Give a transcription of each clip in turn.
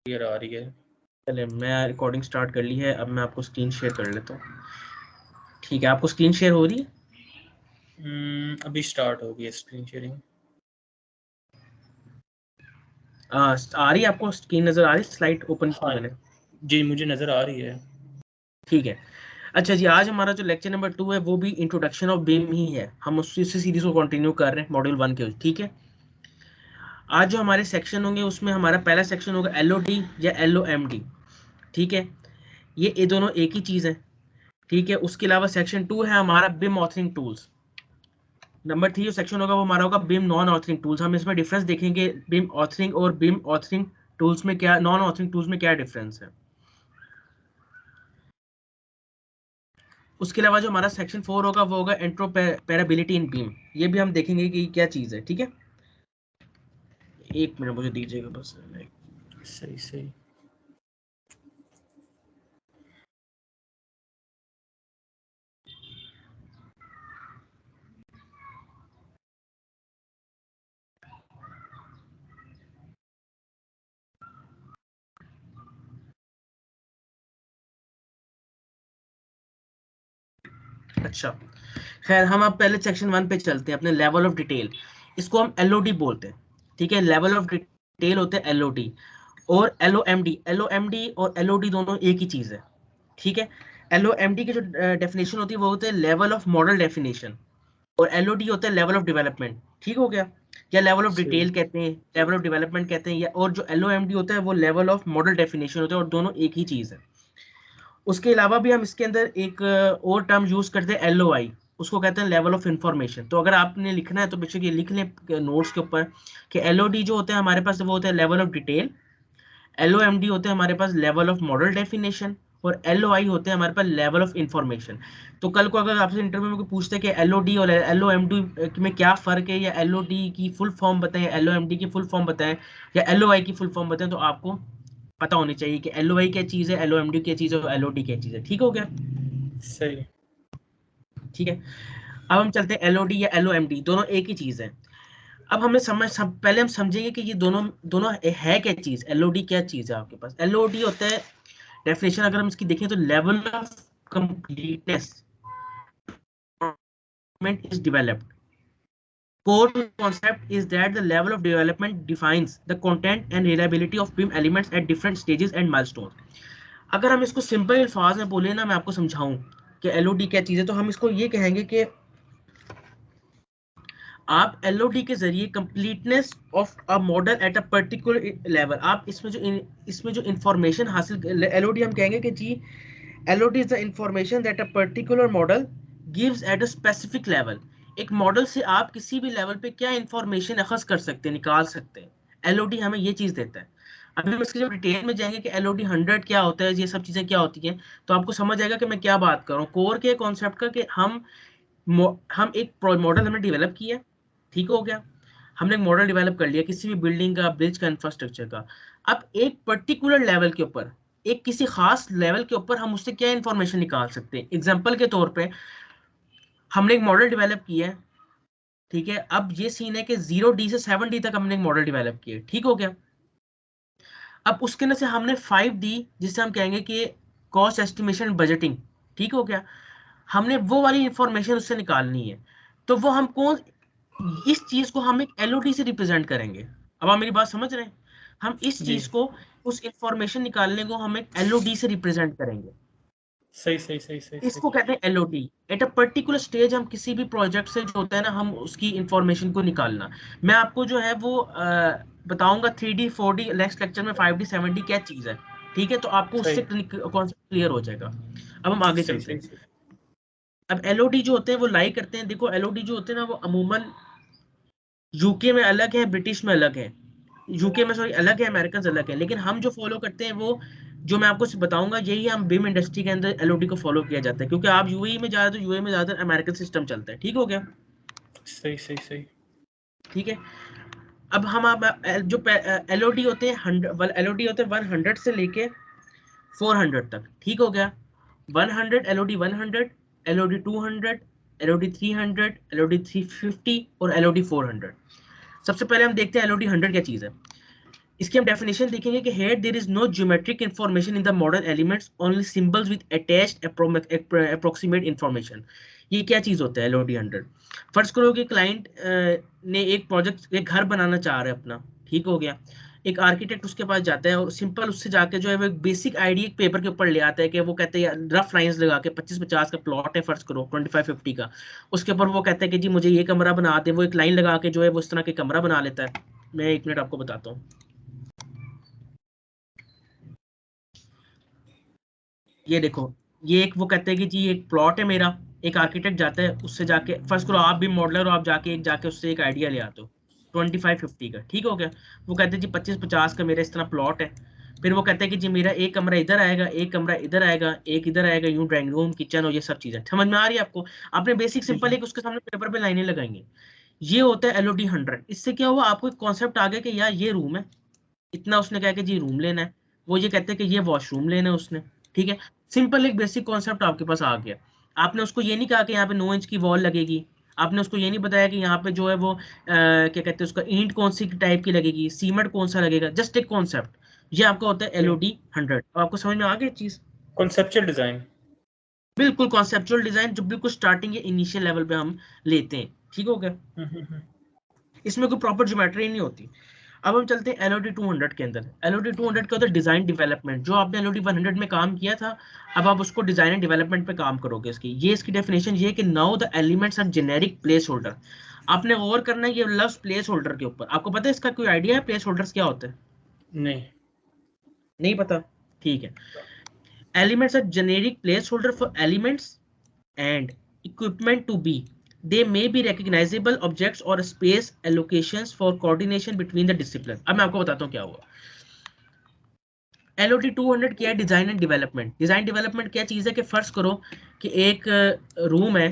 Clear आ रही है। चले मैं रिकॉर्डिंग स्टार्ट कर ली है। अब मैं आपको स्क्रीन शेयर कर लेता हूँ। ठीक है, आपको स्क्रीन शेयर हो रही है? अभी स्टार्ट हो गई स्क्रीन शेयरिंग। आ रही है आपको स्क्रीन नजर आ रही है? स्लाइड ओपन की हाँ मैंने। जी, मुझे नज़र आ रही है। ठीक है। अच्छा जी, आज हमारा जो लेक्चर नंबर 2 है वो भी इंट्रोडक्शन ऑफ बीम ही है। हम उसी सीरीज को कंटिन्यू कर रहे हैं मॉड्यूल 1 के। ठीक है, आज जो हमारे सेक्शन होंगे उसमें हमारा पहला सेक्शन होगा एलओडी या एलओएमडी। ठीक है, ये दोनों एक ही चीज है। ठीक है, उसके अलावा सेक्शन 2 है हमारा बिम ऑथरिंग टूल्स। नंबर 3 जो सेक्शन होगा वो हमारा होगा बिम नॉन ऑथरिंग टूल्स। हम इसमें डिफरेंस देखेंगे बिम ऑथरिंग और बिम ऑथरिंग टूल्स में क्या, नॉन ऑथरिंग टूल्स में क्या डिफरेंस है। उसके अलावा जो हमारा सेक्शन 4 होगा वो होगा इंट्रोपैरेबिलिटी इन बीम। ये भी हम देखेंगे कि क्या चीज़ है। ठीक है, एक मिनट मुझे दीजिएगा बस। सही सही। अच्छा, खैर हम अब पहले सेक्शन 1 पे चलते हैं, अपने लेवल ऑफ डिटेल। इसको हम एलओडी बोलते हैं। ठीक है, लेवल ऑफ डिटेल होते हैं एलओडी। और एलओएमडी, एलओएमडी और एलओडी दोनों एक ही चीज़ है। ठीक है, एलओएमडी की जो डेफिनेशन होती है वो होती है लेवल ऑफ मॉडल डेफिनेशन, और एलओडी होता है लेवल ऑफ डेवलपमेंट। ठीक हो गया, या लेवल ऑफ सही डिटेल कहते हैं, लेवल ऑफ डेवलपमेंट कहते हैं, या और जो एलओएमडी होता है वो लेवल ऑफ मॉडल डेफिनेशन होता है, और दोनों एक ही चीज़ है। उसके अलावा भी हम इसके अंदर एक और टर्म यूज करते हैं एलओआई। उसको कहते हैं लेवल ऑफ इंफॉर्मेशन। तो अगर आपने लिखना है तो बेशक ये लिख लें नोट्स के ऊपर कि एलओडी जो होता है हमारे पास वो होता है लेवल ऑफ डिटेल, एलओएमडी होते हैं हमारे पास लेवल ऑफ मॉडल डेफिनेशन, और एलओआई होते हैं हमारे पास लेवल ऑफ इंफॉर्मेशन। तो कल को अगर आपसे इंटरव्यू में कोई पूछते हैं कि एलओडी और एलओएमडी में क्या फर्क है, या एलओडी की फुल फॉर्म बताएं, एलओएमडी की फुल फॉर्म बताएं, या एलओआई की फुल फॉर्म बताएं, तो आपको पता होनी चाहिए कि एलओआई क्या चीज़ है, एलओएमडी क्या चीज़ है, और एलओडी क्या चीज़ है। ठीक हो गया? सही। ठीक है, अब हम चलते हैं एलओडी या एलओएमडी, दोनों एक ही चीज़ है। अब हमें पहले हम समझेंगे कि ये दोनों दोनों है क्या चीज़। एलओडी क्या चीज़ है आपके पास? एलओडी होता है, डेफिनेशन अगर हम इसकी देखें तो level of completeness is developed. Core concept is that the level of development defines the content and reliability of BIM elements at different stages and milestones. अगर हम इसको सिंपल अल्फाज में बोले ना, मैं आपको समझाऊं कि एलओडी क्या चीज़ है, तो हम इसको ये कहेंगे कि आप एलओडी के जरिए completeness of a model at a particular level, आप इसमें जो इंफॉर्मेशन हासिल, एलओडी हम कहेंगे कि जी LOD is the information that a particular model gives at a specific level. एक मॉडल से आप किसी भी लेवल पे क्या इंफॉर्मेशन अखज कर सकते हैं, निकाल सकते हैं, एलओडी हमें ये चीज़ देता है। अभी हम इसके जब डिटेल में जाएंगे कि एलओडी 100 क्या होता है, ये सब चीज़ें क्या होती हैं, तो आपको समझ आएगा कि मैं क्या बात कर रहा हूँ। कोर के कॉन्सेप्ट का कि हम एक मॉडल हमने डेवलप किया, ठीक हो गया, हमने एक मॉडल डेवलप कर लिया किसी भी बिल्डिंग का, ब्रिज का, इंफ्रास्ट्रक्चर का। अब एक पर्टिकुलर लेवल के ऊपर, एक किसी खास लेवल के ऊपर हम उससे क्या इंफॉर्मेशन निकाल सकते हैं। एग्जांपल के तौर पे हमने एक मॉडल डेवलप किया है। ठीक है, अब ये सीन है कि 0D से 7D तक हमने एक मॉडल डेवलप किया है। ठीक हो गया, अब उसके अंदर से हमने 5D, जिसे हम कहेंगे कि कॉस्ट एस्टिमेशन बजटिंग, ठीक हो गया, हमने वो वाली इंफॉर्मेशन उससे निकालनी है। तो वो हम कौन, इस चीज को हम एक एलओडी से रिप्रेजेंट करेंगे। अब आप मेरी बात समझ रहे हैं? हम इस जी। चीज को, उस इंफॉर्मेशन निकालने को हम एक एलओडी से रिप्रेजेंट करेंगे। सही सही सही सही सही। इसको कहते हैं Elodie. Eight a particular stage हम किसी भी प्रोजेक्ट से जो होता है ना, हम उसकी इंफॉर्मेशन को निकालना। मैं आपको जो है वो बताऊंगा 3D 4D, नेक्स्ट लेक्चर में 5D 7D क्या चीज है। ठीक है, तो आपको उससे सही कॉन्सेप्ट क्लियर हो जाएगा। अब हम आगे सही चलते सही हैं। सही। अब एलओडी जो होते हैं वो लाई करते हैं। देखो एलओडी जो होते हैं ना वो अमूमन यूके में अलग है, ब्रिटिश में अलग है, यूके में सॉरी अलग है, अमेरिकन अलग है, लेकिन हम जो फॉलो करते हैं वो, जो मैं आपको बताऊंगा यही हम बिम इंडस्ट्री के अंदर एलओडी को फॉलो किया जाता है। क्योंकि आप यूएई में जा रहे हो तो यूएई में ज्यादातर अमेरिकन सिस्टम चलता है। ठीक हो गया? सही सही सही। ठीक है, अब हम आप जो एलओडी होते हैं 100, एलओडी होते हैं 100 से लेके 400 तक। ठीक हो गया, 100 एलओडी 100, एलओडी 200, एलओडी 300, एलओडी 350 और एलओडी 400। सबसे पहले हम देखते हैं एलओडी 100 क्या चीज़ है। इसकी हम डेफिनेशन देखेंगे कि here there is no geometric information in the model elements, only symbols with attached approximate information. ये क्या चीज होता है LOD 100? फर्ज करो कि क्लाइंट ने एक प्रोजेक्ट, एक घर बनाना चाह रहा है अपना, ठीक हो गया। एक आर्किटेक्ट उसके पास जाता है और सिंपल उससे जाके जो है वो एक बेसिक आइडिया एक पेपर के ऊपर ले आता है कि वो कहते हैं रफ लाइंस लगा के 25-50 का प्लॉट है फर्ज करो, 25-50 का, उसके ऊपर वो कहते हैं कि जी मुझे ये कमरा बना दे, वो एक लाइन लगा के जो है वो इस तरह के कमरा बना लेता है। मैं 1 मिनट आपको बताता हूँ। ये देखो, ये एक वो कहते हैं कि जी एक प्लॉट है मेरा, एक आर्किटेक्ट जाता है उससे जाके, फर्स्ट करो आप भी मॉडलर हो, आप जाके उससे एक आइडिया ले आते हो 25-50 का, ठीक हो गया। वो कहते हैं जी 25-50 का मेरा इस तरह प्लॉट है। फिर वो कहते हैं कि जी मेरा एक कमरा इधर आएगा, एक कमरा इधर आएगा, एक इधर आएगा, यूं ड्राइंग रूम किचन और ये सब चीजें समझ में आ रही है आपको? आपने बेसिक ठीक सिंपल है। एक उसके सामने पेपर पे लाइनें लगाएंगे। ये होता है LOD 100। इससे क्या हुआ, आपको एक कॉन्सेप्ट आ गया कि यार ये रूम है, इतना उसने कहा कि जी रूम लेना है, वो ये कहते हैं कि ये वॉशरूम लेना है उसने, ठीक है। सिंपल एक बेसिक कॉन्सेप्ट आपके पास आ गया। आपने उसको ये नहीं कहा कि यहाँ पे 9 इंच की वॉल लगेगी, आपने उसको ये नहीं बताया कि यहाँ पे जो है वो क्या कहते हैं उसका ईंट कौन सी टाइप की लगेगी, सीमेंट कौन सा लगेगा, जस्ट एक कॉन्सेप्ट। ये आपका होता है LOD 100। आपको समझ में आ गया चीज? Conceptual design. बिल्कुल कॉन्सेप्चुअल डिजाइन जो बिल्कुल स्टार्टिंग या इनिशियल लेवल पे हम लेते हैं, ठीक हो गया। हम्म। इसमें कोई प्रॉपर ज्योमेट्री नहीं होती। अब हम चलते हैं LOD 200 के अंदर। LOD 200 का होता है डिजाइन डेवलपमेंट। जो आपने LOD 100 में काम किया था, अब आप उसको डिजाइन एंड डेवलपमेंट पे काम करोगे। इसकी डेफिनेशन ये है कि now the elements are generic placeholder. आपने गौर करना है ये लफ्ज प्लेस होल्डर के ऊपर। आपको पता है इसका कोई आइडिया है प्लेस होल्डर्स क्या होते हैं? नहीं। नहीं पता, ठीक है। Elements are generic placeholder for elements and equipment to be. They may be recognizable objects or space allocations for coordination between the discipline. अब मैं आपको बताता हूँ क्या हुआ। LOD 200 क्या है? Design and development. Design development क्या चीज है कि फर्ज करो कि एक रूम है,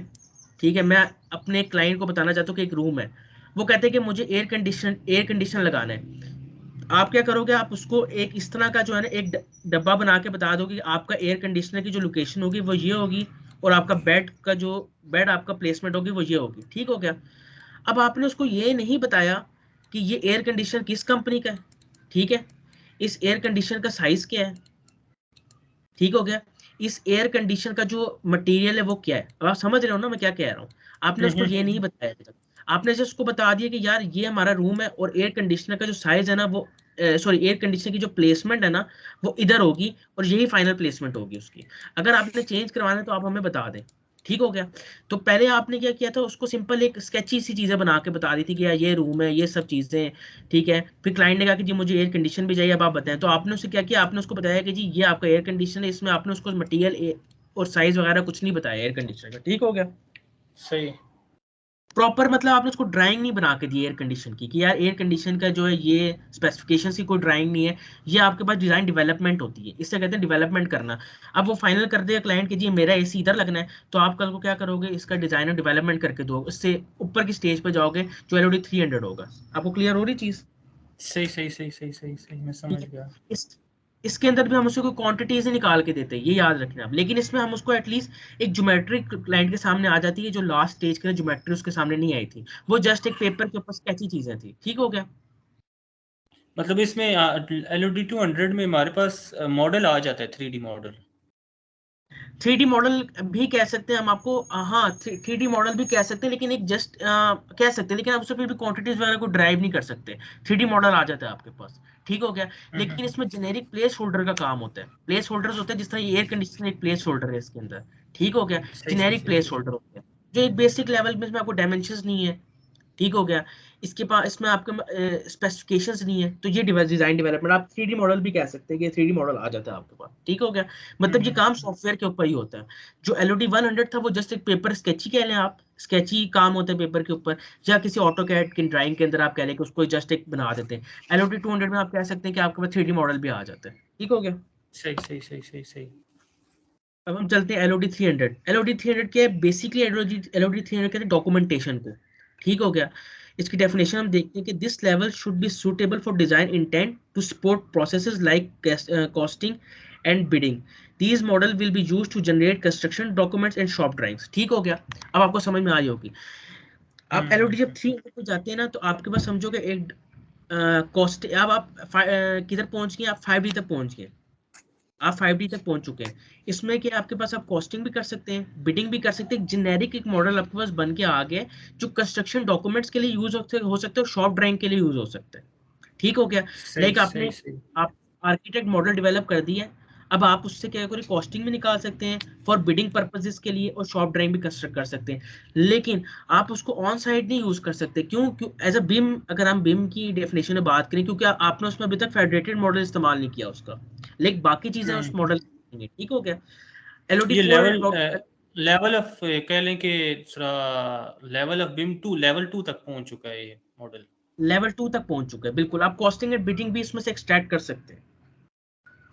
ठीक है। मैं अपने क्लाइंट को बताना चाहता हूँ कि एक रूम है, वो कहते हैं कि मुझे एयर कंडीशन लगाना है। आप क्या करोगे, आप उसको एक इस तरह का जो है ना एक डब्बा बना के बता दो कि आपका एयर कंडीशनर की जो लोकेशन होगी वो ये होगी, और आपका बेड आपका प्लेसमेंट होगी वो ये होगी, ठीक हो गया। अब आपने उसको ये नहीं बताया कि ये एयर कंडीशनर किस कंपनी का है, ठीक है। इस एयर कंडीशनर का साइज क्या है, ठीक हो गया। इस एयर कंडीशन का जो मटेरियल है वो क्या है। अब आप समझ रहे हो ना मैं क्या कह रहा हूँ? आपने उसको ये नहीं बताया अभी तक। आपने जस्ट उसको बता दिया कि यार ये हमारा रूम है और एयर कंडीशनर का जो साइज है ना वो सॉरी एयर कंडीशनर की जो प्लेसमेंट है ना वो इधर होगी और यही फाइनल प्लेसमेंट होगी उसकी। अगर आपने चेंज करवाना है तो आप हमें बता दें, ठीक हो गया। तो पहले आपने क्या किया था, उसको सिंपल एक स्केची सी चीजें बना के बता दी थी कि यार ये रूम है, ये सब चीजें, ठीक है। फिर क्लाइंट ने कहा कि जी मुझे एयर कंडीशन भी चाहिए, अब आप बताएं। तो आपने उससे क्या किया, आपने उसको बताया कि जी ये आपका एयर कंडीशन है, इसमें आपने उसको मटेरियल और साइज वगैरह कुछ नहीं बताया एयर कंडीशनर का, ठीक हो गया। सही। प्रॉपर मतलब आपने उसको ड्राइंग नहीं बना के दी एयर कंडीशन की कि यार एयर कंडीशन का जो है ये स्पेसिफिकेशन की कोई ड्राइंग नहीं है। ये आपके पास डिजाइन डेवलपमेंट होती है, इससे कहते हैं डेवलपमेंट करना। अब वो फाइनल कर देगा क्लाइंट कि जी मेरा AC इधर लगना है, तो आप कल को क्या करोगे, इसका डिजाइन और डेवलपमेंट करके दो, इससे ऊपर की स्टेज पे जाओगे जो LOD 300 होगा। आपको क्लियर हो रही चीज? सही सही सही सही सही सही, मैं ठीक समझ है। गया। इस इसके अंदर भी हम उसको कोई क्वांटिटीज ही निकाल के देते हैं, ये याद रखना आप। लेकिन इसमें हम उसको एटलीस्ट एक ज्योमेट्री क्लाइंट के सामने आ जाती है, जो लास्ट स्टेज के ज्योमेट्री उसके सामने नहीं आई थी। वो जस्ट एक पेपर के ऊपर स्केची चीजें थी, ठीक हो गया। मतलब इसमें LOD 200 में हमारे पास मॉडल आ जाता है, 3D मॉडल। 3D मॉडल भी कह सकते हैं हम आपको, हाँ 3D मॉडल भी कह सकते हैं, लेकिन एक जस्ट कह सकते हैं, लेकिन आप उससे फिर भी क्वांटिटीज वगैरह को ड्राइव नहीं कर सकते। 3D मॉडल आ जाता है आपके पास, ठीक हो गया। लेकिन इसमें जेनेरिक प्लेस होल्डर का काम होता है। प्लेस होल्डर्स होते हैं जिस तरह एयर कंडीशनर एक प्लेस होल्डर है इसके अंदर, ठीक हो गया। सही सही जेनेरिक सही प्लेस सही। होल्डर होते हैं जो एक बेसिक लेवल में, इसमें आपको डायमेंशंस नहीं है, ठीक हो गया। इसके पास इसमें आपके स्पेसिफिकेशंस नहीं है, तो ये डिजाइन डेवलपमेंट आप 3D मॉडल भी कह सकते हैं कि 3D मॉडल आ जाता है आपके पास, ठीक हो गया। मतलब ये काम सॉफ्टवेयर के ऊपर ही होता है। जो LOD 100 था वो जस्ट एक पेपर स्केची कह लें आप, स्केची काम होता है पेपर के ऊपर, या किसी ऑटो कैड की ड्राइंग के अंदर आप कह लें कि उसको जस्ट एक बना देते हैं। LOD 200 में आप कह सकते हैं कि आपके पास 3D मॉडल भी आ जाता है, ठीक हो गया। सही सही सही सही सही। अब हम चलते हैं LOD 300। LOD 300 क्या है? बेसिकली LOD 300 कहते हैं डॉक्यूमेंटेशन को, ठीक हो गया। इसकी डेफिनेशन हम देखते हैं कि this level should be suitable for design intent to support processes like costing and bidding. These model will be used to generate construction documents and shop drawings, ठीक हो गया। अब आपको समझ में आ रही होगी। आप LOD जब 300 पे जाते हैं ना, तो आपके पास समझो कि एक कॉस्ट अब आप किधर पहुंच गए, आप 5D तक पहुंच गए, आप 5D तक पहुंच चुके हैं। इसमें कि आपके पास आप कॉस्टिंग भी कर सकते हैं, बिडिंग भी कर सकते हैं, जेनेरिक एक मॉडल आपके पास बन के आ गया है जो कंस्ट्रक्शन डॉक्यूमेंट्स के लिए यूज हो सकते हैं, शॉप ड्राइंग के लिए यूज हो सकते हैं। ठीक हो गया। सही लाइक सही आपने सही। आप आर्किटेक्ट मॉडल डेवलप कर दिया है, अब आप उससे क्या करें, कॉस्टिंग भी निकाल सकते हैं फॉर बिडिंग पर्पसेस के लिए, और शॉप ड्राइंग भी कंस्ट्रक्ट कर सकते हैं। लेकिन आप उसको ऑन साइड नहीं यूज कर सकते। क्यों? क्यों एज अ बीम, अगर हम बीम की डेफिनेशन में बात करें, क्योंकि आपने उसमें अभी तक फेडरेटेड मॉडल इस्तेमाल नहीं किया उसका, लेकिन बाकी चीजें उस हम्म। मॉडल, ठीक हो गया। एलओडी ये 4 लेवल ऑफ कह लें कि level of BIM to level 2 तक पहुंच चुका है ये मॉडल। लेवल 2 तक पहुंच चुका है, बिल्कुल। आप कॉस्टिंग एंड बिडिंग भी इसमें से एक्सट्रैक्ट कर सकते हैं।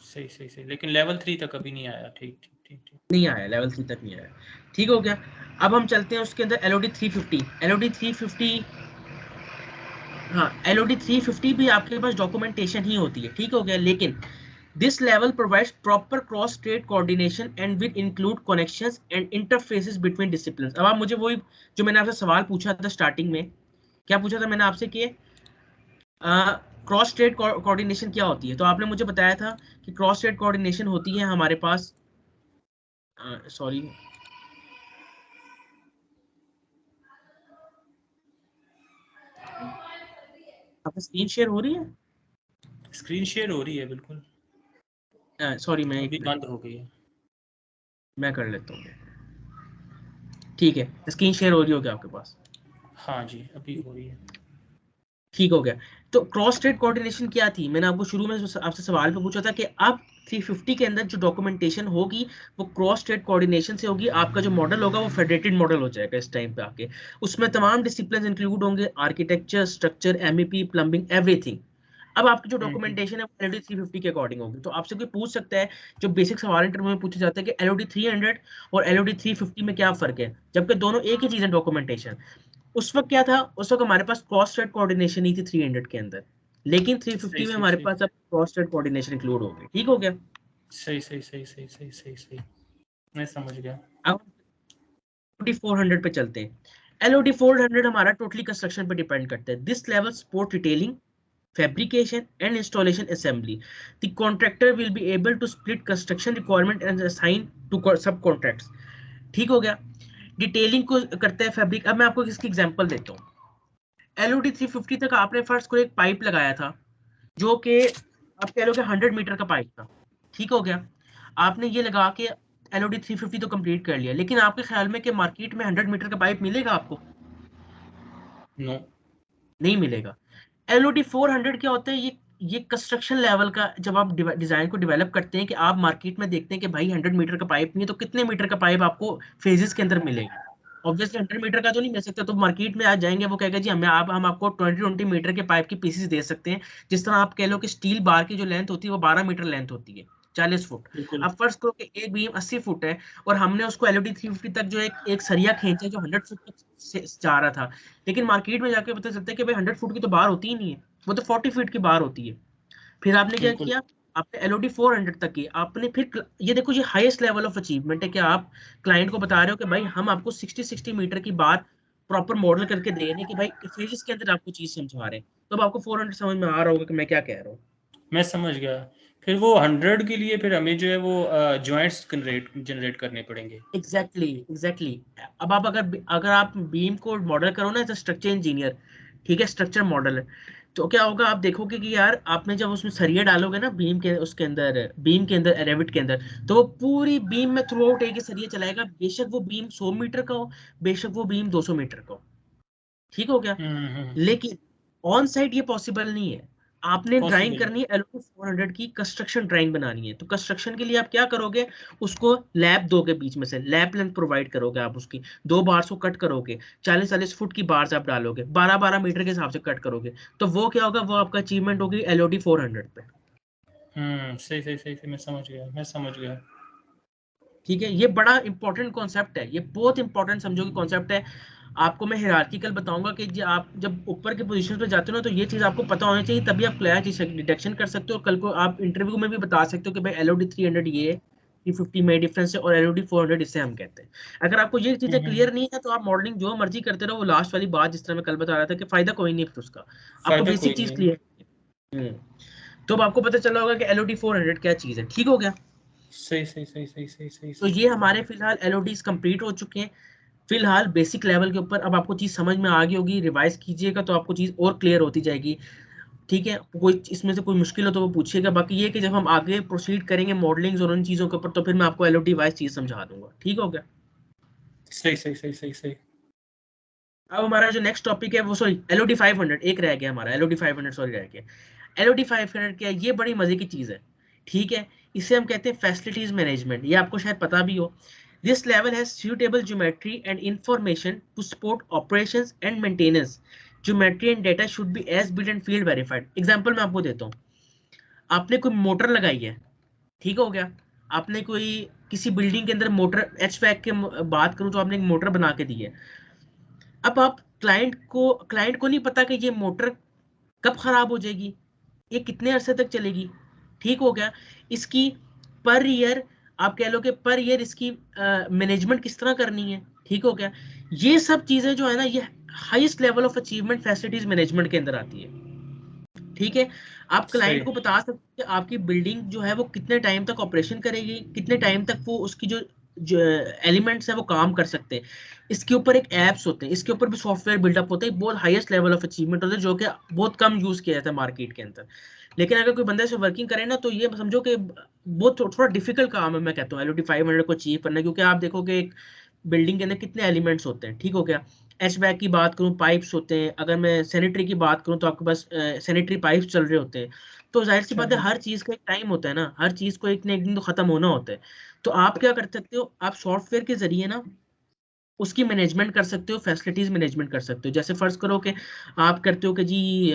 सही सही सही, लेकिन लेवल 3 तक अभी नहीं आया। ठीक ठीक ठीक ठीक। नहीं आया, लेवल 3 तक नहीं आया। ठीक हो गया। अब हम चलते हैं उसके अंदर एलओडी 350। एलओडी 350, हाँ, एलओडी 350 भी आपके पास डॉक्यूमेंटेशन ही होती है, ठीक हो गया। लेकिन this level provides proper cross state coordination and will include connections and interfaces between disciplines. अब आप मुझे वही जो मैंने आपसे सवाल पूछा था स्टार्टिंग में, क्या पूछा था मैंने आपसे कि क्रॉस स्टेट कोऑर्डिनेशन क्या होती है, तो आपने मुझे बताया था कि क्रॉस स्टेट कोऑर्डिनेशन होती है हमारे पास, सॉरी, आपकी स्क्रीन शेयर हो रही स्क्रीन शेयर हो रही है बिल्कुल। है? सॉरी, मैं एक अभी मिनट, बंद हो गई है। मैं कर लेता हूँ। ठीक है, स्क्रीन शेयर हो रही होगी आपके पास। हाँ जी, अभी हो रही है। ठीक हो गया। तो क्रॉस स्टेट कोऑर्डिनेशन क्या थी, मैंने आपको शुरू में आपसे सवाल पे पूछा था कि अब 350 के अंदर जो डॉक्यूमेंटेशन होगी वो क्रॉस स्टेट कोऑर्डिनेशन से होगी। आपका जो मॉडल होगा वो फेडरेटेड मॉडल हो जाएगा इस टाइम पे आके। उसमें तमाम डिसिप्लिन इंक्लूड होंगे, architecture, structure, MEP, plumbing, everything. अब आपकी जो हम्म। डॉक्यूमेंटेशन है वो एलओडी 350 के अकॉर्डिंग होगी। तो आपसे कोई पूछ सकता है, जो बेसिक सवाल इंटरव्यू में पूछे जाते हैं कि एलओडी 300 और एलओडी 350 में क्या फर्क है, जबकि दोनों एक ही चीज है, डॉक्यूमेंटेशन। उस वक्त क्या था, उस वक्त हमारे पास क्रॉस स्टेट कोऑर्डिनेशन ही थी 300 के अंदर, लेकिन सही 350 में सही हमारे सही पास अब क्रॉस स्टेट कोऑर्डिनेशन इंक्लूड हो गई। ठीक हो गया। सही सही सही सही सही सही सही। मैं समझ गया। अब एलओडी 400 पे चलते हैं। एलओडी 400 हमारा टोटली कंस्ट्रक्शन पे डिपेंड करता है। This level support detailing, fabrication and installation assembly. The contractor will be able to split construction requirement and assign to subcontracts. ठीक हो गया। डिटेलिंग को करते हैं फैब्रिक। अब मैं आपको इसकी एग्जांपल देता हूँ। एलओडी 350 तक आपने फर्स्ट को एक पाइप लगाया था जो कि आप कह लो कि 100 मीटर का पाइप था। ठीक हो गया। आपने ये लगा के एलओडी 350 तो कंप्लीट कर लिया, लेकिन आपके ख्याल में कि मार्केट में 100 मीटर का पाइप मिलेगा आपको? नो। नहीं मिलेगा। एलओडी 400 क्या होता है, ये कंस्ट्रक्शन लेवल का, जब आप डिजाइन को डेवलप करते हैं कि आप मार्केट में देखते हैं कि भाई 100 मीटर का पाइप नहीं है, तो कितने मीटर का पाइप आपको फेजेस के अंदर मिलेगा? ऑब्वियसली 100 मीटर का तो नहीं मिल सकता। तो मार्केट में आ जाएंगे, वो कहेगा जी हमें आप हम आपको 20 मीटर के पाइप की पीसेस दे सकते हैं। जिस तरह आप कह लो कि स्टील बार की जो लेंथ होती है वो 12 मीटर लेंथ होती है, 40 फुट। बिल्कुल। अब फर्स्ट करो कि एक बीम 80 फुट है, और हमने उसको एलओडी 350 तक जो एक सरिया खींचा जो 100 फुट तक जा रहा था, लेकिन मार्केट में जाके पता चलता है कि भाई 100 फुट की तो बार होती ही नहीं है, वो तो 40 फीट की बार होती है। फिर आपने क्या बिल्कुल। किया, आपने एलओडी 400 तक की। आपने फिर ये देखो, ये हाईएस्ट लेवल ऑफ अचीवमेंट है कि आप क्लाइंट को बता रहे हो कि भाई हम आपको 60 मीटर की बार प्रॉपर मॉडल करके दे रहे हैं कि भाई फेजेस के अंदर आपको चीज समझा रहे हैं। तो अब आपको 400 समझ में आ रहा होगा कि मैं क्या कह रहा हूँ। मैं समझ गया। फिर वो 100 के लिए फिर हमें जो है वो जॉइंट्स जनरेट करने पड़ेंगे। एग्जैक्टली। अब आप अगर आप बीम को मॉडल करो ना एज स्ट्रक्चर इंजीनियर, ठीक है, स्ट्रक्चर मॉडल, तो क्या होगा, आप देखोगे कि यार आपने जब उसमें सरिया डालोगे ना बीम के उसके अंदर, बीम के अंदर, रेविट के अंदर, तो वो पूरी बीम में थ्रू आउट एक ही सरिया चलाएगा, बेशक वो बीम 100 मीटर का हो, बेशक वो बीम 200 मीटर का हो। ठीक हो गया। हम्म। लेकिन ऑन साइट ये पॉसिबल नहीं है। आपने ड्राइंग पॉसिबल। करनी है एलओ 400 की, कंस्ट्रक्शन ड्राइंग बनानी है, तो कंस्ट्रक्शन के लिए आप क्या करोगे, उसको लैब दोगे, बीच में से लैब लेंथ प्रोवाइड करोगे, आप उसकी दो बार्स को कट करोगे, 40-40 फुट की बार्स आप डालोगे, 12-12 मीटर के हिसाब से कट करोगे, तो वो क्या होगा, वो आपका अचीवमेंट होगी एलओडी 400 पे। सही सही सही सही, मैं समझ गया, मैं समझ गया। ठीक है, ये बड़ा इंपॉर्टेंट कॉन्सेप्ट है, ये बहुत इंपॉर्टेंट समझो कि कॉन्सेप्ट है। आपको मैं हिरार्किकल बताऊंगा कि आप जब ऊपर के पोजीशन पे जाते हो ना, तो ये चीज आपको पता होनी चाहिए, तभी आप क्लियर डिटेक्शन कर सकते हो। कल को आप इंटरव्यू में भी बता सकते हो कि भाई एलओडी 300 ये 350 में डिफरेंस है, और एलओडी 400 इससे हम कहते हैं। अगर आपको ये चीजें हम्म। क्लियर नहीं है, तो आप मॉडलिंग जो मर्जी करते रहो, वो लास्ट वाली बात जिस तरह मैं कल बता रहा था कि फायदा कोई नहीं है फिर उसका। आपको फायदा बेसिक कोई चीज नहीं है। क्लियर तो अब आपको पता चला होगा कि LOD 400 क्या चीज है, ठीक हो गया। सही सही सही सही सही सही तो सही। ये हमारे फिलहाल LODs कंप्लीट हो चुके हैं फिलहाल बेसिक लेवल के ऊपर। अब आपको चीज समझ में आ गई होगी, रिवाइज कीजिएगा तो आपको चीज और क्लियर होती जाएगी, ठीक है। कोई इसमें से कोई मुश्किल हो तो वो पूछिएगा। बाकी ये कि जब हम आगे प्रोसीड करेंगे मॉडलिंग और उन चीजों के ऊपर तो फिर मैं आपको LOD वाइज चीज समझा दूंगा, ठीक हो गया। सही सही सही सही सही। अब हमारा जो नेक्स्ट टॉपिक है वो, सॉरी, LOD 500 एक रह गया हमारा, LOD 500 सॉरी रह गया। LOD 500 क्या है, ये बड़ी मजे की चीज है, ठीक है। इसे हम कहते हैं फैसिलिटीज मैनेजमेंट, ये आपको शायद पता भी हो। This level has suitable geometry and information to support operations and maintenance. Geometry and data should be as built and field verified. Example मैं आपको देता हूँ, आपने कोई मोटर लगाई है, ठीक हो गया। आपने कोई किसी बिल्डिंग के अंदर मोटर, HVAC के बात करूं तो आपने एक मोटर बना के दी है। अब आप क्लाइंट को नहीं पता कि ये मोटर कब खराब हो जाएगी, ये कितने अरसे तक चलेगी, ठीक हो गया। इसकी पर ईयर, आप कह लो कि पर ईयर इसकी मैनेजमेंट किस तरह करनी है, ठीक हो गया। ये सब चीजें जो है ना, ये highest level of achievement facilities management के अंदर आती है, ठीक है। आप क्लाइंट सही को बता सकते हैं कि आपकी बिल्डिंग जो है वो कितने टाइम तक ऑपरेशन करेगी, कितने टाइम तक वो उसकी जो एलिमेंट्स है वो काम कर सकते हैं। इसके ऊपर एक एप्स होते हैं, इसके ऊपर भी सॉफ्टवेयर बिल्डअप होते हैं, बहुत हाईएस्ट लेवल ऑफ अचीवमेंट होते हैं जो कि बहुत कम यूज किया जाता है मार्केट के अंदर। लेकिन अगर कोई बंदा से वर्किंग करे ना तो ये समझो कि बहुत थोड़ा डिफिकल्ट काम है, मैं कहता हूँ LOD 500 को अचीव करना, क्योंकि आप देखोगे एक बिल्डिंग के अंदर कितने एलिमेंट्स होते हैं, ठीक हो गया। HVAC की बात करूं, पाइप्स होते हैं, अगर मैं सैनिटरी की बात करूं तो आपके पास सैनिटरी पाइप्स चल रहे होते हैं। तो जाहिर सी बात है, चलो। हर चीज का एक टाइम होता है ना, हर चीज को एक ना एक दिन तो खत्म होना होता है। तो आप क्या कर सकते हो, आप सॉफ्टवेयर के जरिए ना उसकी मैनेजमेंट कर सकते हो, फैसिलिटीज मैनेजमेंट कर सकते हो। जैसे फर्ज करो कि आप करते हो कि जी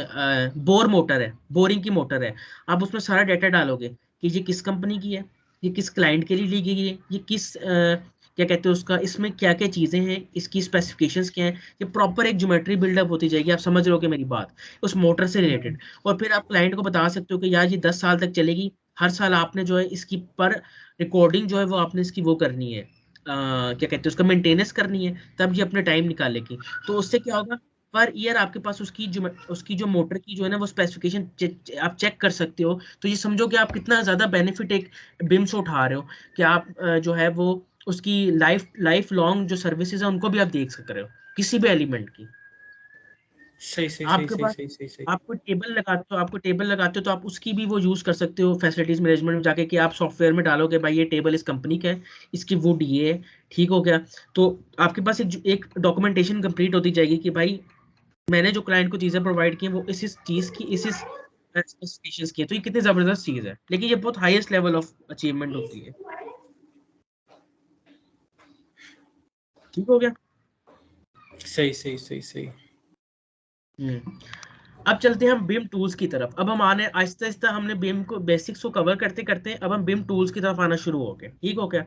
बोर मोटर है, बोरिंग की मोटर है, आप उसमें सारा डाटा डालोगे कि ये किस कंपनी की है, ये किस क्लाइंट के लिए ली गई है, ये किस क्या कहते हैं उसका, इसमें क्या क्या चीजें हैं, इसकी स्पेसिफिकेशंस क्या हैं। ये प्रॉपर एक ज्योमेट्री बिल्डअप होती जाएगी, आप समझ रहे हो कि मेरी बात उस मोटर से रिलेटेड। और फिर आप क्लाइंट को बता सकते हो कि यार ये 10 साल तक चलेगी, हर साल आपने जो है इसकी पर रिकॉर्डिंग जो है वो आपने इसकी वो करनी है, क्या कहते हैं उसका मेंटेनेंस करनी है, तब ये अपने टाइम निकालेगी। तो उससे क्या होगा, पर ईयर आपके पास उसकी जो मोटर की जो है ना वो स्पेसिफिकेशन आप चेक कर सकते हो। तो ये समझो कि आप कितना ज्यादा बेनिफिट एक बिम से उठा रहे हो, कि आप जो है वो उसकी लाइफ लॉन्ग जो सर्विसेज है उनको भी आप देख सक रहे हो किसी भी एलिमेंट की। सही सही सही आपके सही पास सही सही सही। आपको टेबल लगाते हो तो आप उसकी भी वो यूज कर सकते हो फैसिलिटीज मैनेजमेंट में जाके, कि आप सॉफ्टवेयर में डालोगे भाई ये टेबल इस कंपनी का है, इसकी वुड ये है, ठीक हो गया। तो आपके पास एक डॉक्यूमेंटेशन कंप्लीट होती जाएगी कि भाई मैंने जो क्लाइंट को चीजें प्रोवाइड की हैं, वो इस चीज की इस स्पेसिफिकेशंस की है। तो ये कितनी जबरदस्त चीज है, लेकिन ये बहुत हाईएस्ट लेवल ऑफ अचीवमेंट होती है, ठीक हो गया। सही सही सही सही। हम्म अब चलते हैं हम बिम टूल्स की तरफ। अब हम आने आहिस्ता आहिस्ता हमने बिम को बेसिक्स को कवर करते करते अब हम बिम टूल्स की तरफ आना शुरू हो गए, ठीक हो गया।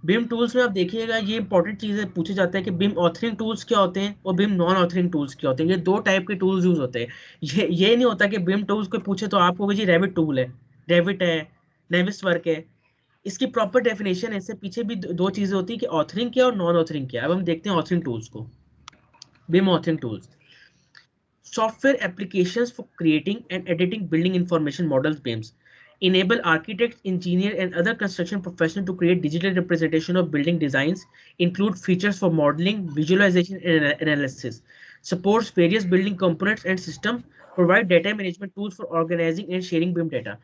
बिम टूल्स में आप देखिएगा ये इंपॉर्टेंट चीजें पूछे जाते हैं कि बिम ऑथरिंग टूल्स क्या होते हैं और बिम नॉन ऑथरिंग टूल्स क्या होते हैं। ये दो टाइप के टूल्स यूज होते हैं। ये नहीं होता कि बिम टूल्स को पूछे तो आपको जी रेविट टूल है, रेविट है, नेविस वर्क है। इसकी प्रॉपर डेफिनेशन है, इससे पीछे भी दो चीजें होती है कि ऑथरिंग क्या और नॉन ऑथरिंग क्या। अब हम देखते हैं ऑथरिंग टूल्स को, BIM authoring tools, software applications for creating and editing building information models BIMs enable architects, engineers, and other construction professionals to create digital representation of building designs, include features for modeling, visualization, and analysis, supports various building components and systems, provide data management tools for organizing and sharing BIM data.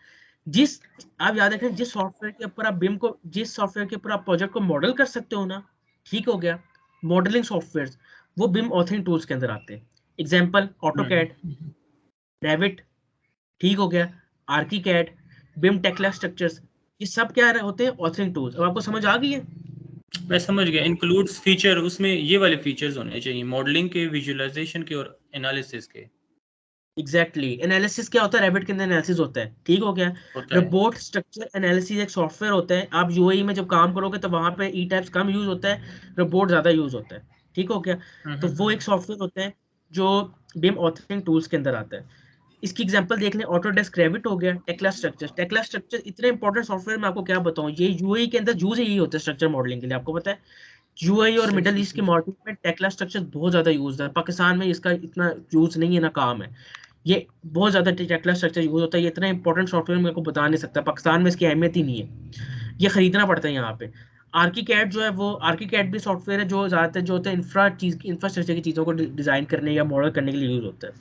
जिस आप याद रखें, जिस software के ऊपर आप project को model कर सकते हो ना, ठीक हो गया, मॉडलिंग सॉफ्टवेयर वो बिम ऑथरिंग टूल्स के अंदर आते हैं। एग्जाम्पल ऑटोकैड, हम्म। रेविट, ठीक हो गया, आर्कीकैड, बिम टेक्ला स्ट्रक्चर्स, ये सब क्या होते हैं, ऑथरिंग टूल्स। अब आपको समझ आ गई है। मैं समझ गया, इंक्लूड्स फीचर, उसमें ये वाले फीचर्स होने चाहिए, मॉडलिंग के, विजुअलाइजेशन के और एनालिसिस के। एग्जैक्टली एनालिसिस क्या होता है, रेविट के अंदर एनालिसिस होता है, ठीक हो गया। होता है। रोबोट स्ट्रक्चर एनालिसिस एक सॉफ्टवेयर होता है, आप यूएई में जब काम करोगे तो वहां पे ई टाइप्स कम यूज होता है, रोबोट ज्यादा यूज होता है, ठीक हो गया। तो वो एक सॉफ्टवेयर होता है जो बिम ऑथरिंग टूल्स के अंदर आता है। इसकी एग्जांपल देख लें, ऑटोडेस्क रेविट हो गया, टेक्ला स्ट्रक्चर इतने इंपॉर्टेंट सॉफ्टवेयर मैं आपको क्या बताऊं, ये यूएई के अंदर यूज यही होता है स्ट्रक्चर मॉडलिंग के लिए, आपको पता है। यूएई और सही मिडल सही ईस्ट के सही। मार्केट में टेक्ला स्ट्रक्चर बहुत ज्यादा यूज है, पाकिस्तान में इसका इतना यूज नहीं है ना काम है। ये बहुत ज्यादा टेक्निकल स्ट्रक्चर यूज होता है, ये इतना इंपॉर्टेंट सॉफ्टवेयर मेरे को बता नहीं सकता, पाकिस्तान में इसकी अहमियत ही नहीं है, ये खरीदना पड़ता है यहाँ पे। आर्किकैड जो है वो, आर्किकैड भी सॉफ्टवेयर है जो ज्यादातर जो होता है इंफ्रास्ट्रक्चर की चीजों को डिजाइन करने या मॉडल करने के लिए यूज होता है।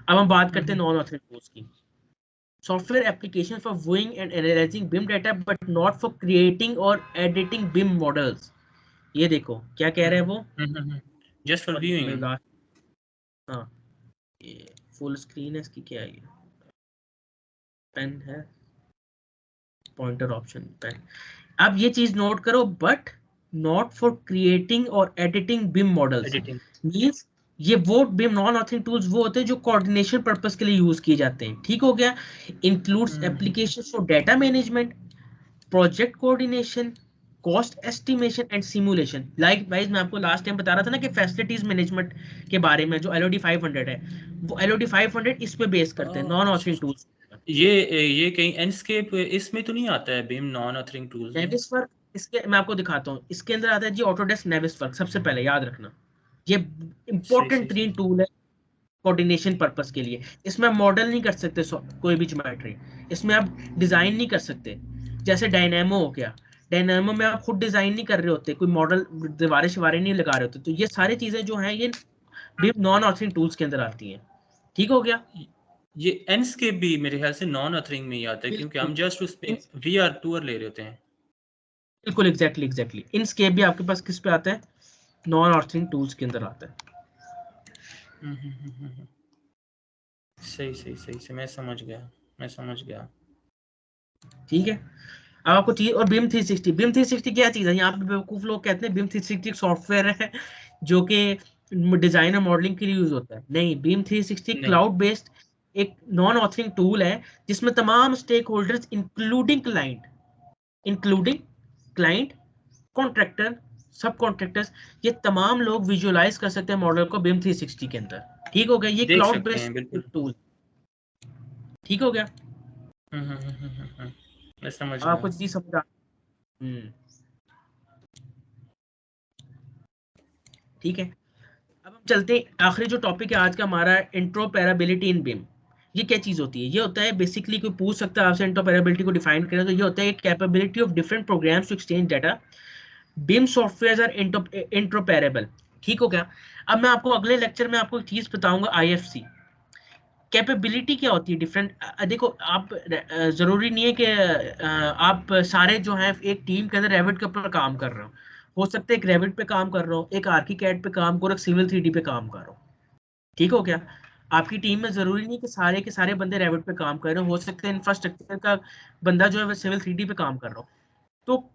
अब हम बात करते हैं नॉन ऑथरिंग टूल्स की। Software application for viewing and analysing BIM data but not for creating or editing BIM models. ये देखो क्या कह रहे हैं वो, जस्ट फॉर व्यूइंग। हाँ ये फुल स्क्रीन है इसकी, क्या है ये, पेन है, पॉइंटर ऑप्शन पेन। अब ये चीज नोट करो, but not for creating or editing BIM models, editing. Means ये वो बिम नॉन ऑथरिंग टूल्स वो होते हैं जो कोऑर्डिनेशन पर्पस के लिए यूज किए जाते हैं, ठीक हो गया। Includes application for data management, project coordination, cost estimation and simulation. Like wise मैं आपको लास्ट टाइम बता रहा था ना कि फैसिलिटीज मैनेजमेंट के बारे में जो LOD 500 है, वो LOD 500 इस पे बेस करते हैं नॉन ऑथरिंग टूल्स। ये कहीं एंडस्केप इसमें तो नहीं आता है बिम नॉन ऑथरिंग टूल्स में? नेविसवर्क, इसके मैं आपको दिखाता हूँ, इसके अंदर आता है जी ऑटोडेस्क नेविसवर्क, सबसे पहले याद रखना ये सही इंपॉर्टेंट सही सही। तीन टूल है कोऑर्डिनेशन पर्पस के लिए। इसमें आप मॉडल नहीं कर सकते कोई भी ज्योमेट्री, इसमें आप डिजाइन नहीं कर सकते। जैसे डायनेमो हो गया, डायनेमो में आप खुद डिजाइन नहीं कर रहे होते, कोई मॉडल दीवारें शिवारे नहीं लगा रहे होते, तो ये सारी चीजें जो हैं ये भी नॉन ऑथरिंग टूल्स के अंदर आती हैं, ठीक हो गया। ये एंडस्केप भी मेरे ख्याल से नॉन ऑथरिंग में ही आता है, क्योंकि हम जस्ट उसमें VR टूर ले रहे होते हैं। बिल्कुल एग्जैक्टली इनस्केप भी आपके पास किस पे आता है, नॉन ऑथरिंग टूल्स के अंदर आता है। सही सही सही से, मैं समझ गया। ठीक है, अब आपको चीज, और बिम 360, बिम 360 क्या चीज है, यहाँ पे बेवकूफ लोग कहते हैं बिम 360 सॉफ्टवेयर है जो कि डिजाइन और मॉडलिंग के लिए यूज होता है। नहीं, बिम 360 नहीं। क्लाउड बेस्ड एक नॉन ऑथरिंग टूल है जिसमें तमाम stakeholders including client, contractor, subcontractors, ये तमाम लोग विजुअलाइज कर सकते हैं मॉडल को बिम 360 के अंदर, ठीक हो गया। ये देख क्लाउड सकते हैं बेस्ड बिल्कुल। टूल, ठीक हो गया। मैं समझ गया। आपको चीज समझ आ, हम्म, ठीक है। अब हम चलते हैं, आखिरी जो टॉपिक है आज का हमारा, इंट्रोपैरेबिलिटी इन बिम। ये क्या चीज होती है, ये होता है बेसिकली, कोई पूछ सकता है आपसे इंट्रोपैरेबिलिटी को डिफाइन करें तो ये होता है capability of different programs to exchange data. BIM software are interoperable, ठीक हो गया। अब मैं आपको अगले लेक्चर में आपको एक चीज बताऊंगा, IFC कैपेबिलिटी क्या होती है डिफरेंट। देखो आप जरूरी नहीं है कि आप सारे जो हैं एक टीम के अंदर रेविट के ऊपर काम कर रहे हो सकता है एक रेविट पे काम कर रहा हो, एक आर्किकैड पे काम करो, एक सिविल 3D पे काम कर रहा हो, ठीक हो गया। आपकी टीम में जरूरी नहीं कि सारे के सारे बंदे रेविट पे काम कर रहे हो सकता है इंफ्रास्ट्रक्चर का बंदा जो है वो सिविल 3D पे काम कर रहा हो। तो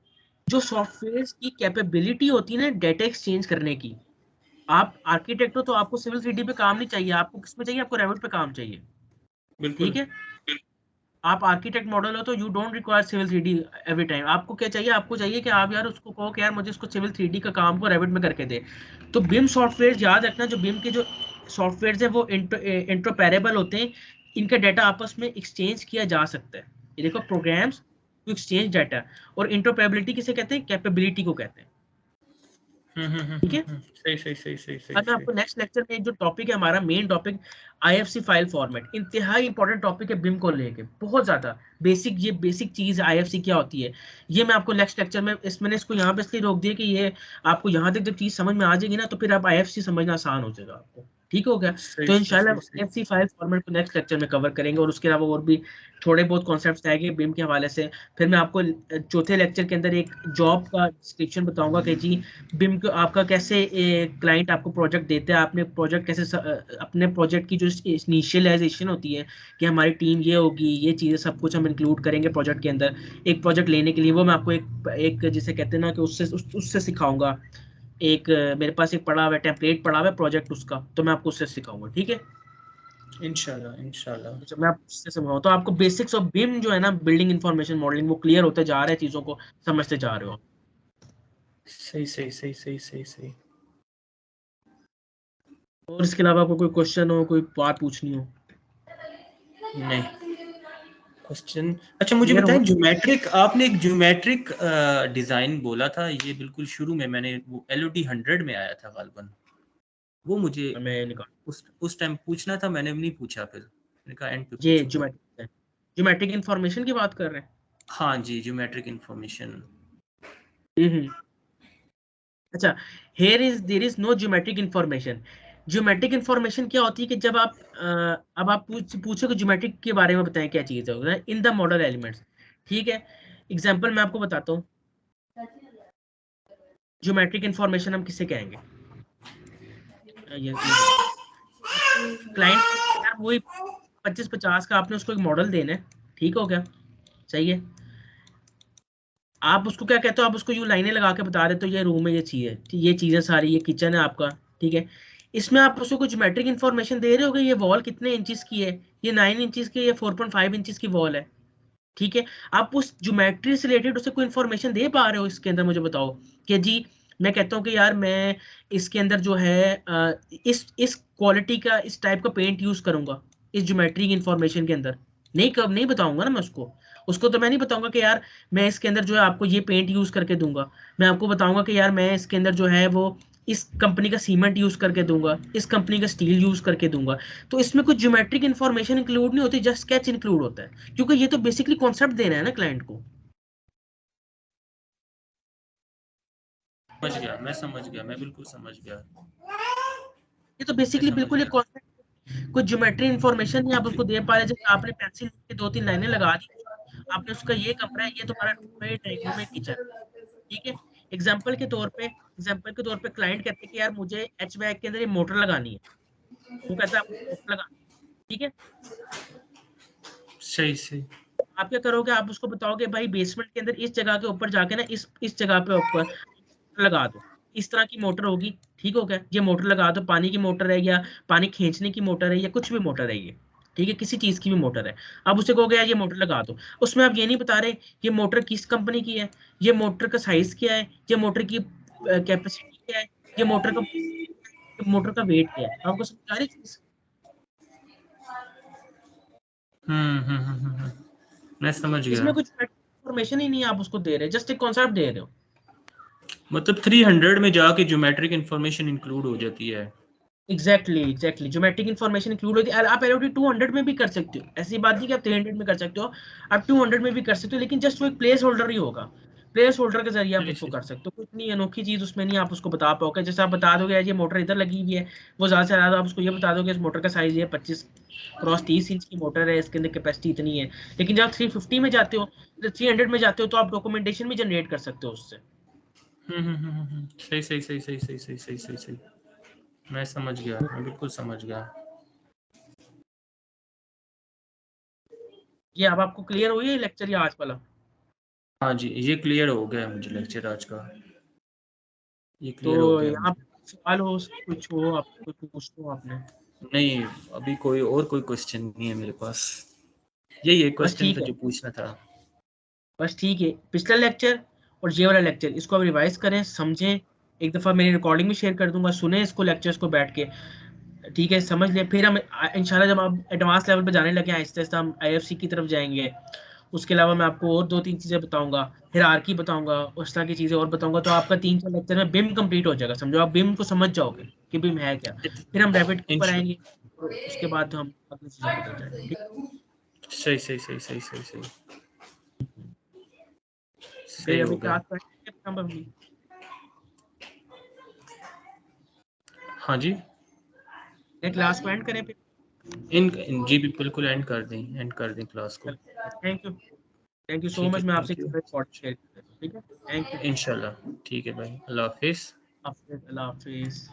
जो सॉफ्टवेयर की कैपेबिलिटी होती है ना डेटा एक्सचेंज करने की, आप आर्किटेक्ट हो तो आपको सिविल 3D पे काम नहीं चाहिए, आपको किस पे चाहिए, आपको रेविट पे काम चाहिए, बिल्कुल। ठीक है। आप आर्किटेक्ट मॉडल हो तो you don't require civil 3D every time. आपको क्या चाहिए, आपको चाहिए कि आप यार उसको कहो कि यार मुझे उसको सिविल 3D का काम को रेविट में करके दे। तो बिम सॉफ्टवेयर याद रखना, जो बिम के जो सॉफ्टवेयर है वो इंटरपैरेबल होते हैं, इनका डाटा आपस में एक्सचेंज किया जा सकता है। ये देखो, प्रोग्राम्स टू एक्सचेंज डाटा, और इंटरपैरेबिलिटी किसे कहते हैं, कैपेबिलिटी को कहते हैं, ठीक है। सही सही सही सही सही अब मैं सही। आपको नेक्स्ट लेक्चर में जो टॉपिक है हमारा main topic, IFC file format, इंतहाई इंपॉर्टेंट टॉपिक है बिम को लेके, बहुत ज्यादा बेसिक, ये बेसिक चीज IFC क्या होती है ये मैं आपको नेक्स्ट लेक्चर में, मैंने इसको यहाँ पे इसलिए रोक दिया कि ये आपको यहाँ तक जब चीज समझ में आ जाएगी ना तो फिर आप IFC समझना आसान हो जाएगा आपको, ठीक हो गया। सही तो सही इंशाल्लाह सही सही। IFC फाइल फॉर्मेट को नेक्स्ट लेक्चर में कवर करेंगे, और उसके अलावा और भी थोड़े बहुत कॉन्सेप्ट्स आएंगे बिम के हवाले से। फिर मैं आपको चौथे लेक्चर के अंदर एक जॉब का डिस्क्रिप्शन बताऊंगा कि जी बिम को आपका कैसे क्लाइंट आपको प्रोजेक्ट देता है, आपने प्रोजेक्ट कैसे अपने प्रोजेक्ट की जो इनिशियलाइजेशन होती है कि हमारी टीम ये होगी, ये चीज़ें सब कुछ हम इंक्लूड करेंगे प्रोजेक्ट के अंदर, एक प्रोजेक्ट लेने के लिए, वो मैं आपको एक जिसे कहते हैं ना कि उससे सिखाऊंगा। एक मेरे पास एक पड़ा हुआ है, टेम्पलेट पड़ा हुआ है प्रोजेक्ट उसका, तो मैं आपको उससे सिखाऊंगा, ठीक है। इंशाल्लाह इंशाल्लाह। तो जब मैं आपको उससे समझाऊँ तो आपको बेसिक्स ऑफ बिम जो है ना, बिल्डिंग इंफॉर्मेशन मॉडलिंग, वो क्लियर होते जा रहे हैं, चीज़ों को समझते जा रहे हो। सही सही सही सही सही सही। और इसके अलावा आपको कोई क्वेश्चन हो, कोई बात पूछनी हो, नहीं क्वेश्चन। अच्छा मुझे क्लियर बताएं, हो। ज्योमेट्रिक, आपने एक ज्योमेट्रिक डिजाइन बोला था, ये बिल्कुल शुरू में मैंने वो LOD 100 में आया था गालबन। वो मुझे मैं निकाल उस टाइम पूछना था, मैंने नहीं पूछा, फिर मैंने कहा एंड पे ये पूछूंगा। ज्योमेट्रिक इंफॉर्मेशन की बात कर रहे हैं। हाँ जी, ज्योमेट्रिक इंफॉर्मेशन। हम्म। अच्छा, there is no geometric information. Geometric information क्या होती है कि जब आप अब आप पूछो कि ज्योमेट्रिक के बारे में बताएं क्या चीज है इन द मॉडल एलिमेंट्स। ठीक है, एग्जांपल मैं आपको बताता हूँ। ज्योमेट्रिक इंफॉर्मेशन हम किसे कहेंगे? ये क्लाइंट यार वही 25-50 का आपने उसको एक मॉडल देना है, ठीक हो गया, सही है। आप उसको क्या कहते हो? आप उसको यूं लाइनें लगा के बता देते हो ये रूम है, ये चीज है, ये चीजें सारी, ये किचन है आपका, ठीक है। इसमें आप उसको कुछ ज्योमेट्रिक इन्फॉर्मेशन दे रहे हो कि ये वॉल कितने इंचेस की है, ये 9 इंचेस की, ये 4.5 इंचेस की वॉल है, ठीक है। आप उस ज्योमेट्री से रिलेटेड उसे कोई इन्फॉर्मेशन दे पा रहे हो इसके अंदर? मुझे बताओ कि जी मैं कहता हूँ कि यार मैं इसके अंदर जो है इस क्वालिटी का, इस टाइप का पेंट यूज करूंगा इस ज्योमेट्रिक इन्फॉर्मेशन के अंदर। नहीं, कब नहीं बताऊंगा ना मैं उसको। उसको तो मैं नहीं बताऊंगा कि यार मैं इसके अंदर जो है आपको ये पेंट यूज करके दूंगा। मैं आपको बताऊंगा कि यार मैं इसके अंदर जो है वो इस कंपनी का सीमेंट यूज करके दूंगा, इस कंपनी का स्टील यूज करके दूंगा। तो इसमें कुछ ज्योमेट्रिक इन्फॉर्मेशन इंक्लूड नहीं होती, जस्ट स्केच इंक्लूड होता है, क्योंकि ये तो बेसिकली कॉन्सेप्ट देना है ना क्लाइंट को। समझ गया, मैं समझ गया, मैं बिल्कुल समझ गया, ये तो मैं बेसिकली समझ बिल्कुल एक गया। कॉन्सेप्ट, कुछ ज्योमेट्री इन्फॉर्मेशन नहीं आप उसको दे पा रहे। जैसे आपने पेंसिल की 2-3 लाइनें लगा दी, आपने उसका ये कमरा है, ये तुम्हारा रूम है, ड्राइंग रूम है, किचन, ठीक है। एग्जाम्पल के तौर पे क्लाइंट कहते हैं कि यार मुझे एच बैग के अंदर ये मोटर लगानी है। वो कहता है आप मोटर लगा, ठीक है। सही सही। आप क्या करोगे? आप उसको बताओगे भाई बेसमेंट के अंदर इस जगह के ऊपर जाके ना इस जगह पे ऊपर लगा दो, इस तरह की मोटर होगी, ठीक हो गया। ये मोटर लगा दो, पानी की मोटर है या पानी खींचने की मोटर है या कुछ भी मोटर है ये, ठीक है, किसी चीज की भी मोटर है। अब उसे कहोगे यार ये मोटर लगा दो। उसमें आप ये नहीं बता रहे ये मोटर किस कंपनी की है, ये मोटर का साइज क्या है, ये मोटर की कैपेसिटी क्या है, ये मोटर का वेट क्या है। आपको समझ आ रही है चीज? मैं समझ इसमें गया। कुछ इंफॉर्मेशन ही नहीं है आप उसको दे रहे, जस्ट एक कॉन्सेप्ट दे रहे हो। मतलब 300 में जाके ज्योमेट्रिक इंफॉर्मेशन इंक्लूड हो जाती है। एग्जैक्टली ज्योमेट्रिक इन्फॉर्मेशन इंक्लूड होती है। आप एलओडी 200 में भी कर सकते हो, ऐसी बात नहीं कि आप 300 में कर सकते हो, आप 200 में भी कर सकते हो, लेकिन जस्ट वो एक प्लेस होल्डर ही होगा। प्लेस होल्डर के जरिए आप चलिए उसको सही। कर सकते हो, कुछ नहीं अनोखी चीज उसमें नहीं आप उसको बता पाओगे। जैसे आप बता दोगे यार ये मोटर इधर लगी हुई है, वो ज्यादा से ज्यादा आप उसको ये बता दोगे इस मोटर का साइज है 25x30 इंच की मोटर है, इसके अंदर कैपेसिटी इतनी है। लेकिन जब 350 में जाते हो, 300 में जाते हो, तो आप डॉक्यूमेंटेशन भी जनरेट कर सकते हो उससे। सही सही सही सही सही सही सही सही सही। मैं समझ गया, मैं बिल्कुल समझ गया। ये अब आपको क्लियर हुई है लेक्चर या आज वाला? हाँ जी, ये क्लियर हो गया मुझे, लेक्चर आज का ये क्लियर हो तो गया यहाँ मुझे। पे सवाल हो, कुछ हो आप कुछ पूछ लो आपने। नहीं, अभी कोई क्वेश्चन नहीं है मेरे पास। यही एक बस क्वेश्चन ठीक था है, जो पूछना था। बस ठीक है। पिछला लेक्चर और ये वाला लेक्चर इसको आप रिवाइज करें, समझें। एक दफा मेरी रिकॉर्डिंग भी शेयर कर दूंगा, सुने इसको लेक्चर्स को बैठ के, ठीक है, समझ ले। फिर हम इंशाल्लाह जब आप एडवांस लेवल पे जाने लगे आहिस्ता आहिस्ता हम आईएफसी की तरफ जाएंगे। उसके अलावा मैं आपको और 2-3 चीजें बताऊंगा, हिरार्की बताऊंगा, उस तरह की चीजें और बताऊंगा। तो आपका 3-4 लेक्चर में बिम कंप्लीट हो जाएगा, समझो आप बिम को समझ जाओगे कि बिम है क्या। फिर हम रैपिड के ऊपर इंश आएंगे और उसके बाद हम अगली चीजों पर चल जाएंगे, ठीक सही सही सही सही सही सही है। सही फिर हो अभी गया। क्लास हम अपनी हाँ जी। क्लास को एंड करें फिर। जी बिल्कुल, एंड कर दें क्लास को। थैंक यू सो ठीक है, मच। मैं आपसे थैंक यू। रिकॉर्ड शेयर कर, ठीक है। Thank you. इंशाल्लाह। ठीक है भाई, अल्लाह हाफिज़। अल्लाह हाफिज।